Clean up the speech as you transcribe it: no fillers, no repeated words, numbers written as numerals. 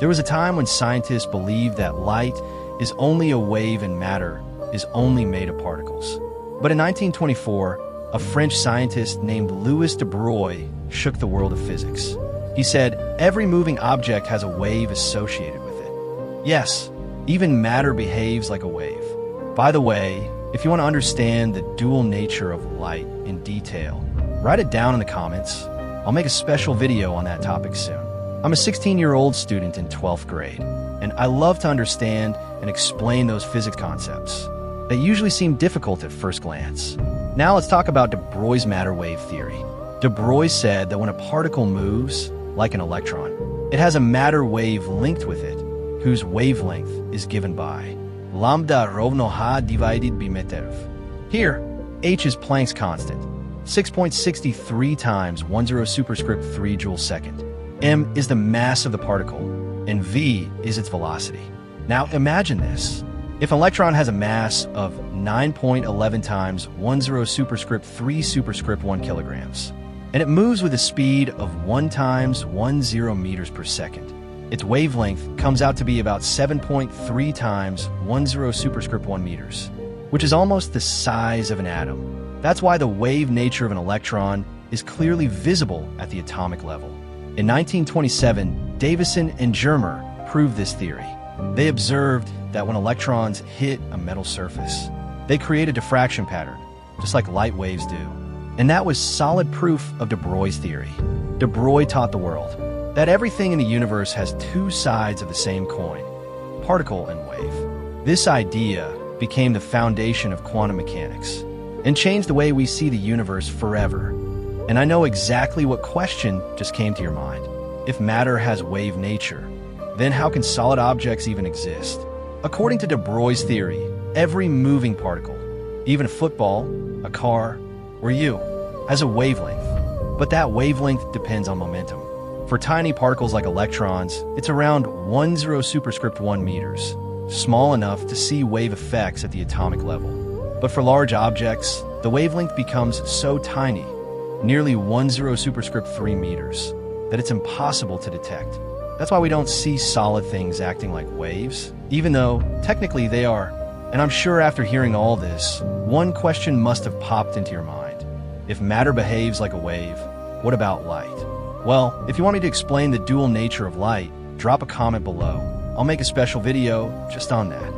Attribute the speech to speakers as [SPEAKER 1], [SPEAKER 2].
[SPEAKER 1] There was a time when scientists believed that light is only a wave and matter is only made of particles. But in 1924, a French scientist named Louis de Broglie shook the world of physics. He said, every moving object has a wave associated with it. Yes, even matter behaves like a wave. By the way, if you want to understand the dual nature of light in detail, write it down in the comments. I'll make a special video on that topic soon. I'm a 16-year-old student in 12th grade, and I love to understand and explain those physics concepts that usually seem difficult at first glance. Now let's talk about de Broglie's matter wave theory. De Broglie said that when a particle moves, like an electron, it has a matter wave linked with it, whose wavelength is given by lambda rovno h divided by meter. Here, h is Planck's constant, 6.63 times 10 superscript 3 joules second. M is the mass of the particle, and v is its velocity. Now imagine this. If an electron has a mass of 9.11 times 10 superscript 3 superscript 1 kilograms, and it moves with a speed of 1 times 10 meters per second, its wavelength comes out to be about 7.3 times 10 superscript 1 meters, which is almost the size of an atom. That's why the wave nature of an electron is clearly visible at the atomic level. In 1927, Davison and Sharma proved this theory. They observed that when electrons hit a metal surface, they create a diffraction pattern, just like light waves do. And that was solid proof of de Broglie's theory. De Broglie taught the world that everything in the universe has two sides of the same coin, particle and wave. This idea became the foundation of quantum mechanics and changed the way we see the universe forever. And I know exactly what question just came to your mind. If matter has wave nature, then how can solid objects even exist? According to de Broglie's theory, every moving particle, even a football, a car, or you, has a wavelength. But that wavelength depends on momentum. For tiny particles like electrons, it's around 10 superscript 1 meters, small enough to see wave effects at the atomic level. But for large objects, the wavelength becomes so tiny, nearly 10 superscript 3 meters, that it's impossible to detect. That's why we don't see solid things acting like waves, even though technically they are. And I'm sure after hearing all this, one question must have popped into your mind. If matter behaves like a wave, what about light? Well, if you want me to explain the dual nature of light, drop a comment below. I'll make a special video just on that.